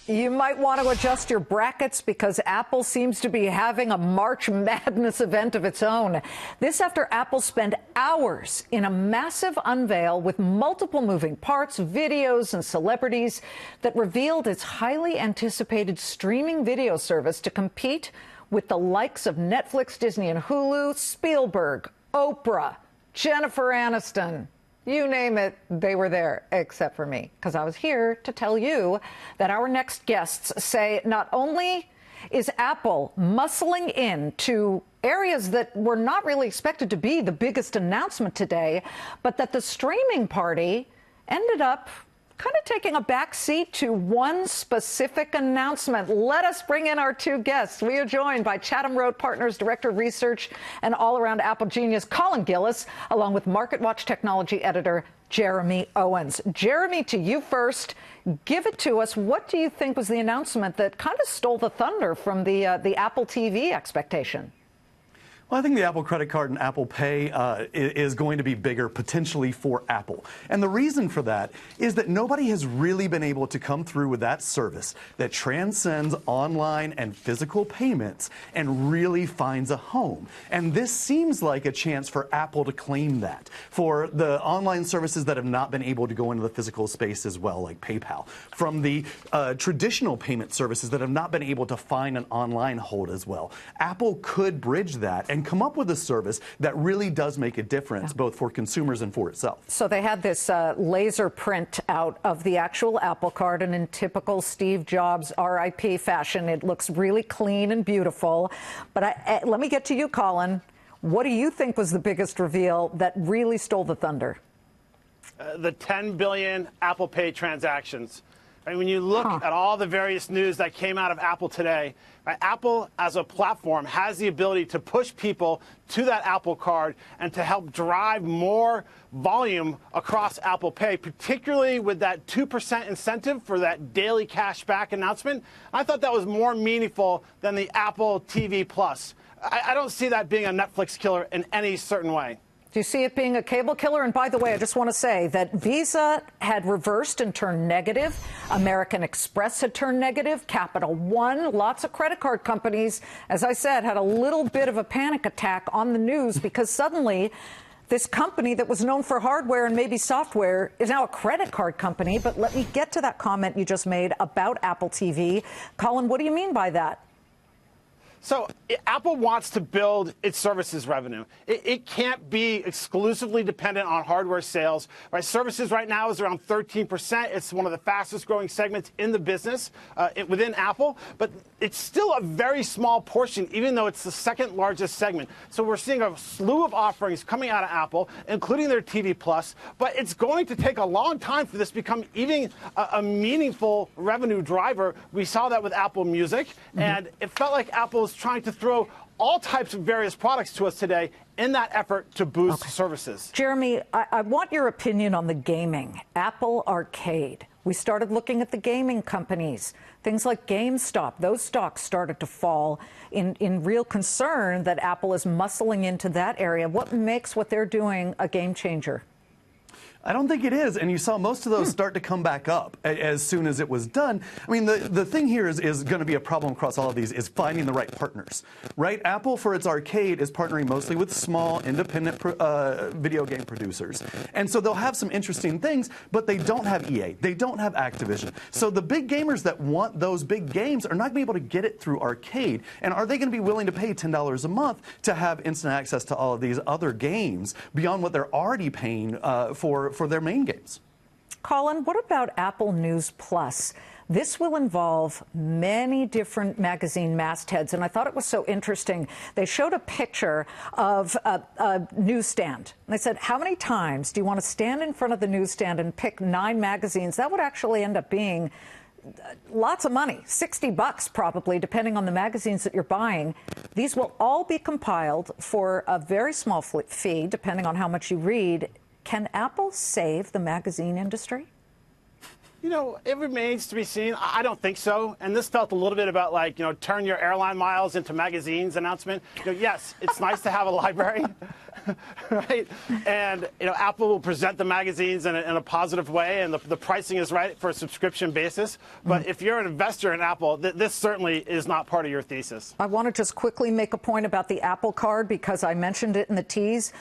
You might want to adjust your brackets because Apple seems to be having a March Madness event of its own. This after Apple spent hours in a massive unveil with multiple moving parts, videos, and celebrities that revealed its highly anticipated streaming video service to compete with the likes of Netflix, Disney, and Hulu, Spielberg, Oprah, Jennifer Aniston. You name it, they were there, except for me, because I was here to tell you that our next guests say not only is Apple muscling into areas that were not really expected to be the biggest announcement today, but that the streaming party ended up kind of taking a back seat to one specific announcement. Let us bring in our two guests. We are joined by Chatham Road Partners Director of Research and all-around Apple genius Colin Gillis, along with MarketWatch technology editor Jeremy Owens. Jeremy, to you first. Give it to us. What do you think was the announcement that kind of stole the thunder from the Apple TV expectation? Well, I think the Apple credit card and Apple Pay is going to be bigger potentially for Apple. And the reason for that is that nobody has really been able to come through with that service that transcends online and physical payments and really finds a home. And this seems like a chance for Apple to claim that for the online services that have not been able to go into the physical space as well, like PayPal, from the traditional payment services that have not been able to find an online hold as well. Apple could bridge that and come up with a service that really does make a difference, both for consumers and for itself. So they had this laser print out of the actual Apple Card, and in typical Steve Jobs RIP fashion, it looks really clean and beautiful. But let me get to you, Colin. What do you think was the biggest reveal that really stole the thunder? The 10 billion Apple Pay transactions. And when you look at all the various news that came out of Apple today, Apple as a platform has the ability to push people to that Apple Card and to help drive more volume across Apple Pay, particularly with that 2% incentive for that daily cashback announcement. I thought that was more meaningful than the Apple TV Plus. I don't see that being a Netflix killer in any certain way. Do you see it being a cable killer? And by the way, I just want to say that Visa had reversed and turned negative. American Express had turned negative. Capital One, lots of credit card companies, as I said, had a little bit of a panic attack on the news because suddenly this company that was known for hardware and maybe software is now a credit card company. But let me get to that comment you just made about Apple TV. Colin, what do you mean by that? So Apple wants to build its services revenue. It can't be exclusively dependent on hardware sales. Right? Services right now is around 13%. It's one of the fastest growing segments in the business within Apple. But it's still a very small portion, even though it's the second largest segment. So we're seeing a slew of offerings coming out of Apple, including their TV Plus. But it's going to take a long time for this to become even a meaningful revenue driver. We saw that with Apple Music. And it felt like Apple's trying to throw all types of various products to us today in that effort to boost services. Jeremy, I want your opinion on the gaming. Apple Arcade. We started looking at the gaming companies. Things like GameStop, those stocks started to fall in real concern that Apple is muscling into that area. What makes what they're doing a game changer? I don't think it is, and you saw most of those start to come back up as soon as it was done. I mean, the thing here is going to be a problem across all of these is finding the right partners, right? Apple, for its arcade, is partnering mostly with small, independent video game producers. And so they'll have some interesting things, but they don't have EA. They don't have Activision. So the big gamers that want those big games are not going to be able to get it through arcade. And are they going to be willing to pay $10 a month to have instant access to all of these other games beyond what they're already paying for their main games? Colin, what about Apple News Plus? This will involve many different magazine mastheads, and I thought it was so interesting. They showed a picture of a newsstand. And they said, how many times do you want to stand in front of the newsstand and pick 9 magazines? That would actually end up being lots of money, $60 probably, depending on the magazines that you're buying. These will all be compiled for a very small fee, depending on how much you read. Can Apple save the magazine industry? You know, it remains to be seen. I don't think so. And this felt a little bit about like, turn your airline miles into magazines announcement. Yes, it's nice to have a library. right? And Apple will present the magazines in a positive way, and the pricing is right for a subscription basis. But if you're an investor in Apple, this certainly is not part of your thesis. I want to just quickly make a point about the Apple Card because I mentioned it in the tease.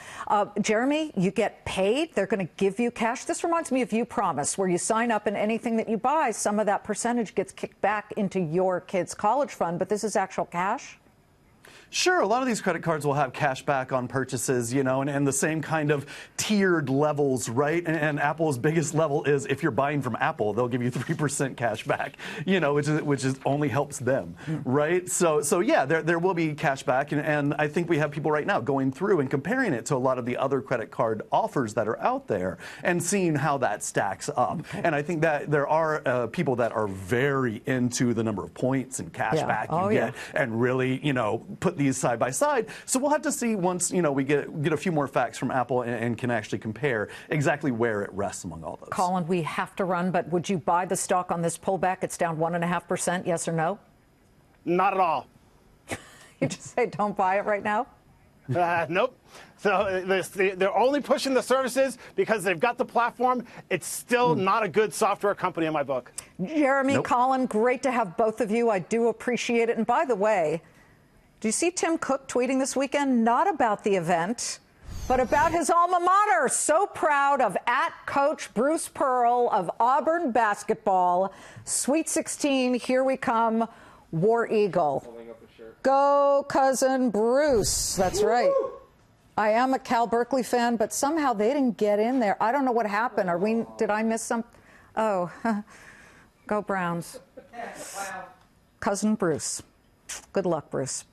Jeremy, you get paid. They're going to give you cash. This reminds me of You Promise, where you sign up and anything that you buy, some of that percentage gets kicked back into your kid's college fund. But this is actual cash? Sure, a lot of these credit cards will have cash back on purchases, and the same kind of tiered levels, right? And Apple's biggest level is if you're buying from Apple, they'll give you 3% cash back, which only helps them, right? So yeah, there will be cash back, and I think we have people right now going through and comparing it to a lot of the other credit card offers that are out there and seeing how that stacks up. And I think that there are people that are very into the number of points and cash back you get, and really, put these side by side. So we'll have to see once we get a few more facts from Apple and can actually compare exactly where it rests among all those. Colin, we have to run, but would you buy the stock on this pullback? It's down 1.5%. Yes or no? Not at all. You just say don't buy it right now? Nope. So they're only pushing the services because they've got the platform. It's still not a good software company in my book. Jeremy, Colin, great to have both of you. I do appreciate it. And by the way, do you see Tim Cook tweeting this weekend? Not about the event, but about his alma mater. So proud of @Coach Bruce Pearl of Auburn basketball. Sweet 16, here we come, War Eagle. Go, cousin Bruce. That's right. I am a Cal Berkeley fan, but somehow they didn't get in there. I don't know what happened. Did I miss some? Oh, go Browns. Cousin Bruce. Good luck, Bruce.